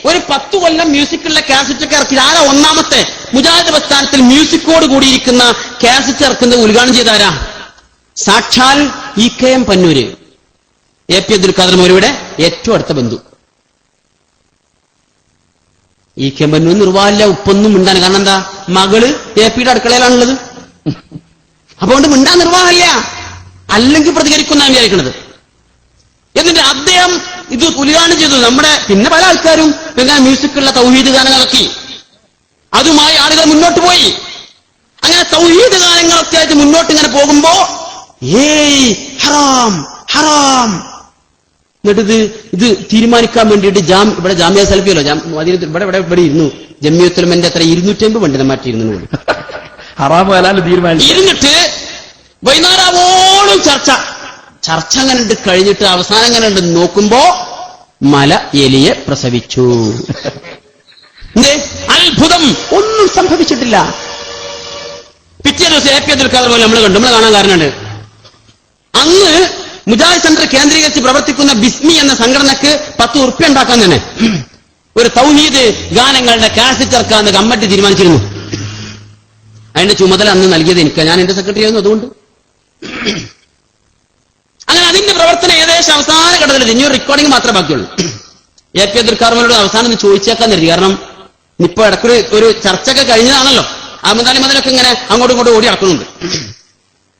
ഒരു 10 കൊല്ലം മ്യൂസിക്കുള്ള കാസറ്റൊക്കെ ഇറക്കി. ആരാ ഒന്നാമത്തെ മുജാഹിദ് പ്രസ്ഥാനത്തിൽ മ്യൂസിക്കോട് കൂടിയിരിക്കുന്ന കാസറ്റ് ഇറക്കുന്നത് ഉദ്ഘാടനം ചെയ്താരാ? സാക്ഷാൽ EKM പന്നൂര്, AP അബ്ദുൽ ഖാദർ മൗലവിയുടെ ഏറ്റവും അടുത്ത ബന്ധു. EKM പന്നൂർ നിർവാഹമില്ല, ഉപ്പൊന്നും മിണ്ടാൻ. കാരണം എന്താ? മകള് AP അടുക്കളയിലാണുള്ളത്. അതുകൊണ്ട് മിണ്ടാൻ നിർവാഹമില്ല, അല്ലെങ്കിൽ പ്രതികരിക്കുന്ന വിചാരിക്കുന്നത്. എന്നിട്ട് അദ്ദേഹം ഇത് ഉദ്ഘാടനം ചെയ്തു. നമ്മുടെ പിന്നെ പല ആൾക്കാരും പിന്നെ മ്യൂസിക്കുള്ള തൗഹീദ് ഗാനങ്ങളൊക്കെ അതുമായി ആളുകൾ മുന്നോട്ട് പോയി. അങ്ങനെ തൗഹീദ് ഗാനങ്ങളൊക്കെ ആയിട്ട് മുന്നോട്ട് ഇങ്ങനെ പോകുമ്പോ ഹറാം ഹറാം. എന്നിട്ട് ഇത് തീരുമാനിക്കാൻ വേണ്ടിയിട്ട് ഇവിടെ ജാമിയ സലഫിയല്ലോ, ഇവിടെ ഇരുന്നു ജമിയത്തുലമന്റെ എത്ര 250 പണ്ഡിതന്മാറ്റിരുന്നു. ഹറാം തീരുമാനിച്ചു ഇരുന്നിട്ട് വൈകുന്നേരമോളം ചർച്ച അങ്ങനെ ഉണ്ട്. കഴിഞ്ഞിട്ട് അവസാനം അങ്ങനെ ഉണ്ട് നോക്കുമ്പോ മല എലിയെ പ്രസവിച്ചു. അത്ഭുതം, ഒന്നും സംഭവിച്ചിട്ടില്ല. പിറ്റേ ദിവസം AP അബ്ദുൽ ഖാദർ പോലെ നമ്മൾ കാണാൻ കാരണമുണ്ട്. അന്ന് മുജാഹിദ് സെന്റർ കേന്ദ്രീകരിച്ച് പ്രവർത്തിക്കുന്ന ബിസ്മി എന്ന സംഘടനക്ക് 10 ഉറുപ്പ്യ ഉണ്ടാക്കാൻ തന്നെ ഒരു തൗഹീദ് ഗാനങ്ങളുടെ കാസറ്റ് ഇറക്കാന്ന് കമ്മിറ്റി തീരുമാനിച്ചിരുന്നു. അതിന്റെ ചുമതല അന്ന് നൽകിയത് എനിക്ക്. ഞാൻ എന്റെ സെക്രട്ടറി ആയിരുന്നു. അതുകൊണ്ട് അങ്ങനെ അതിന്റെ പ്രവർത്തനം ഏകദേശം അവസാന ഘട്ടത്തിൽ ഇനിയൊരു റെക്കോർഡിംഗ് മാത്രമേ ബാക്കിയുള്ളൂ. AP അബ്ദുൽ ഖാദർ മൗലവിയോട് അവസാനം ഒന്ന് ചോദിച്ചേക്കാൻ തരുതി. കാരണം ഇപ്പൊ ഇടയ്ക്കൊരു ഒരു ചർച്ചയൊക്കെ കഴിഞ്ഞതാണല്ലോ. മതിലൊക്കെ ഇങ്ങനെ അങ്ങോട്ടും ഇങ്ങോട്ടും ഓടി നടക്കുന്നുണ്ട്.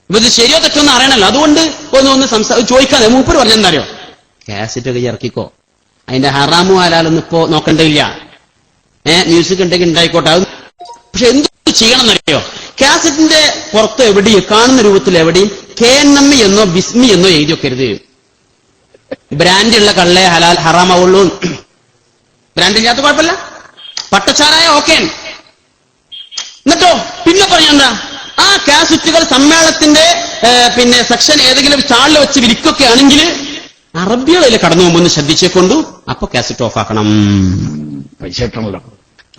ഇപ്പൊ ഇത് ശരിയോ തെറ്റൊന്നും അറിയണല്ലോ. അതുകൊണ്ട് ഒന്ന് ചോദിക്കാതെ മൂപ്പര് പറഞ്ഞെന്താ അറിയോ? കാസറ്റൊക്കെ ഇറക്കിക്കോ, അതിന്റെ ഹറാമോ ഹലാലൊന്നും ഇപ്പോ നോക്കണ്ടില്ല. മ്യൂസിക് ഉണ്ടെങ്കിൽ ഉണ്ടായിക്കോട്ടെ. പക്ഷെ എന്ത് ചെയ്യണം എന്നറിയോ? കാസറ്റിന്റെ പുറത്ത് എവിടെയും കാണുന്ന രൂപത്തിൽ എവിടെയും KNM എന്നോ ബിസ്മി എന്നോ എഴുതി വെക്കരുത്. ബ്രാൻഡുള്ള കള്ളേ ഹലാൽ ഹറാമാവുള്ളൂ. ബ്രാൻഡില്ലാത്ത കുഴപ്പമില്ല, പട്ടച്ചാരായ ഓക്കെ. എന്നിട്ടോ പിന്നെ പറഞ്ഞെന്താ? ആ കാസറ്റുകൾ സമ്മേളനത്തിന്റെ പിന്നെ സെക്ഷൻ ഏതെങ്കിലും സ്റ്റാളിൽ വെച്ച് വിരിക്കൊക്കെ ആണെങ്കിൽ അറബികളിൽ കടന്നു പോകുമ്പോൾ ശ്രദ്ധിച്ചേക്കൊണ്ടു. അപ്പൊ കാസറ്റ് ഓഫ് ആക്കണം. പൈസ കിട്ടണല്ലോ.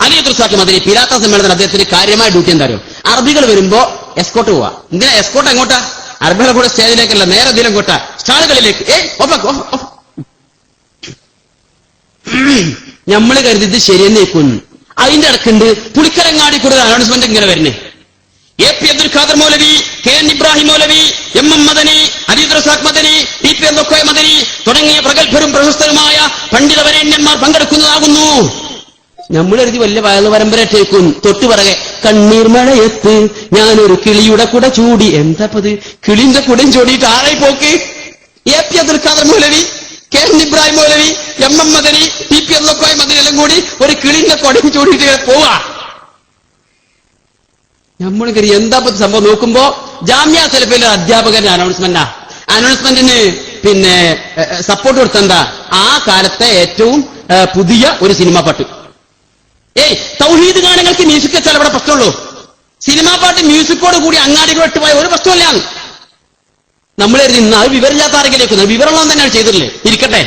അലി തുർസാക്കി മദനി പിലാത്ത സമ്മേളനത്തിൽ അദ്ദേഹത്തിന് കാര്യമായ ഡ്യൂട്ടി എന്താ അറിയോ? അറബികൾ വരുമ്പോ എസ്കോട്ട് പോവാ. എന്തിനാ എസ്കോട്ട്? എങ്ങോട്ടാ? അറബികളെ കൂടെ സ്റ്റേജിലേക്കല്ല, നേരെ ഇതിലും കൊട്ടാ സ്റ്റാളുകളിലേക്ക്. നമ്മള് കരുതിയത് ശരിയെന്നേക്കും. അതിന്റെ ഇടക്കുണ്ട് പുളിക്കരങ്ങാടി കൂടെ അനൗൺസ്മെന്റ് ഇങ്ങനെ വരുന്നേ. AP അബ്ദുൽ ഖാദർ മൗലവി, KN ഇബ്രാഹിം മൗലവി, MM മദനി, അലി റസാഖ് മദനി, TP മദനി തുടങ്ങിയ പ്രഗത്ഭരും പ്രശസ്തരുമായ പണ്ഡിതവരേണ്യന്മാർ പങ്കെടുക്കുന്നതാകുന്നു. നമ്മൾ കരുതി വലിയ വയലു പരമ്പരറ്റേക്കും. തൊട്ടു പറകെ കണ്ണീർ മഴയത്ത് ഞാനൊരു കിളിയുടെ കുട ചൂടി. എന്താപ്പത്? കിളിന്റെ കുടയും ചൂടിയിട്ട് ആരായി പോക്ക്? AP അബ്ദുൽ ഖാദർ മൗലവി, KN ഇബ്രാഹിം മൗലവി, MM മദനി, TP മദനി എല്ലാം കൂടി ഒരു കിളിന്റെ കുടയും ചൂടിയിട്ട് പോവാ. നമ്മൾ കരുതി എന്താപ്പത് സംഭവം. നോക്കുമ്പോ ജാമിയ സലഫിയിലെ അധ്യാപകന്റെ അനൗൺസ്മെന്റിന് പിന്നെ സപ്പോർട്ട് കൊടുത്തെന്താ? ആ കാലത്തെ ഏറ്റവും പുതിയ ഒരു സിനിമാ പാട്ട്. തൗഹീദ് ഗാനങ്ങൾക്ക് മ്യൂസിക് വെച്ചാൽ അവിടെ പ്രശ്നമുള്ളൂ. സിനിമാ പാട്ട് മ്യൂസിക്കോട് കൂടി അങ്ങാടികളൊട്ട് പോയ ഒരു പ്രശ്നമില്ല. നമ്മൾ ഇന്ന് അത് വിവരമില്ലാത്ത ആരെങ്കിലും വിവരമുള്ളവൻ തന്നെയാണ് ചെയ്തിട്ടില്ലേ, ഇരിക്കട്ടെ.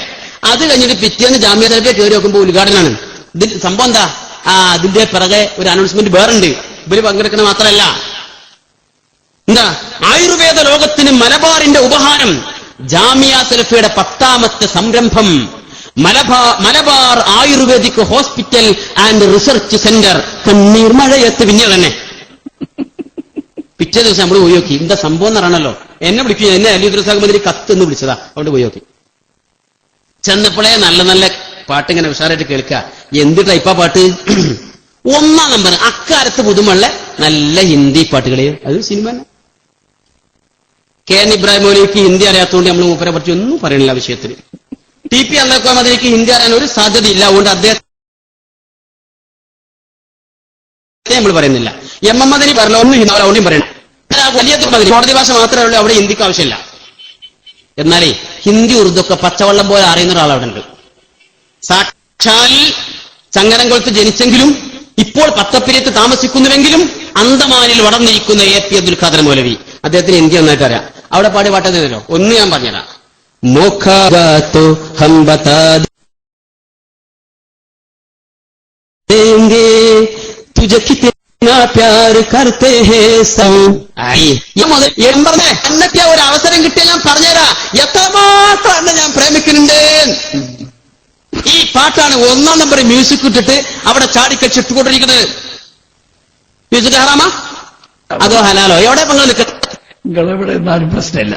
അത് കഴിഞ്ഞിട്ട് പിറ്റേന്ന് ജാമ്യ സലഫിയെ കയറി നോക്കുമ്പോൾ ഉദ്ഘാടനമാണ്. ഇതിൽ സംഭവം എന്താ? അതിന്റെ പിറകെ ഒരു അനൗൺസ്മെന്റ് വേറുണ്ട്. ഇവര് പങ്കെടുക്കുന്ന മാത്രമല്ല. എന്താ? ആയുർവേദ ലോകത്തിന് മലബാറിന്റെ ഉപഹാരം. ജാമിയ സലഫിയുടെ 10ാമത്തെ സംരംഭം Malabar ayurvedic hospital and research centre. കണ്ണീർ മഴയത്ത് പിന്നെ തന്നെ പിറ്റേ ദിവസം നമ്മൾ പോയി നോക്കി. എന്താ സംഭവം എന്ന് പറയണല്ലോ. എന്നെ വിളിക്കുക, എന്നെ അലി റസാഖ് മദനി കത്ത് എന്ന് വിളിച്ചതാ. അതുകൊണ്ട് പോയി നോക്കി. ചെന്നപ്പോഴേ നല്ല നല്ല പാട്ട് ഇങ്ങനെ ഉഷാറായിട്ട് കേൾക്കുക. എന്ത് ടൈപ്പാ പാട്ട്? 1ാം നമ്പർ അക്കാലത്ത് പുതുമുള്ള നല്ല ഹിന്ദി പാട്ടുകളെ. അത് സിനിമ. KN ഇബ്രാഹിം മൗലവിക്ക് ഹിന്ദി അറിയാത്തതുകൊണ്ട് നമ്മൾ മൂപ്പരെ പറ്റി ഒന്നും പറയണില്ല വിഷയത്തിൽ. TP മദനിക്ക് ഹിന്ദി അറിയാൻ ഒരു സാധ്യതയില്ല. അതുകൊണ്ട് അദ്ദേഹത്തെ നമ്മൾ പറയുന്നില്ല. MM മദനി പറഞ്ഞ ഒന്നും അവിടെയും പറയണം. വലിയ കോടതി ഭാഷ മാത്രമേ ഉള്ളൂ, അവിടെ ഹിന്ദിക്ക് ആവശ്യമില്ല. എന്നാലേ ഹിന്ദി ഉറുദു ഒക്കെ പച്ചവെള്ളം പോലെ അറിയുന്ന ഒരാളവിടെ ഉണ്ട്. സാക്ഷാൽ ചങ്ങരംകുളത്ത് ജനിച്ചെങ്കിലും ഇപ്പോൾ പത്തപ്പിരിയത്ത് താമസിക്കുന്നുവെങ്കിലും അന്തമാനിൽ വളർന്നിരിക്കുന്ന AP അബ്ദുൽ ഖാദർ മൗലവി. അദ്ദേഹത്തിന് ഹിന്ദി നന്നായിട്ട് അറിയാം. അവിടെ പാടി പാട്ടുന്നതല്ലോ. ഒന്ന് ഞാൻ പറഞ്ഞതാ. മോഖാഗോ ഹം ബതാ ദേംഗേ തുജെ കിത്നാ പ്യാർ കർത്തേ ഹേ സൗ. അന്നത്തെ ഒരു അവസരം കിട്ടിയ ഞാൻ പറഞ്ഞുതരാ എത്രമാത്രം ഞാൻ പ്രേമിക്കുന്നുണ്ട്. ഈ പാട്ടാണ് 1-ാം നമ്പർ മ്യൂസിക് ഇട്ടിട്ട് അവിടെ ചാടിക്കച്ചിട്ടുകൊണ്ടിരിക്കുന്നത്. മ്യൂസിക് ഹറാമാ അതോ ഹലാലോ? എവിടെ പങ്ക് നിൽക്കുന്നത്? നിങ്ങളെവിടെ എന്നാലും പ്രശ്നമില്ല.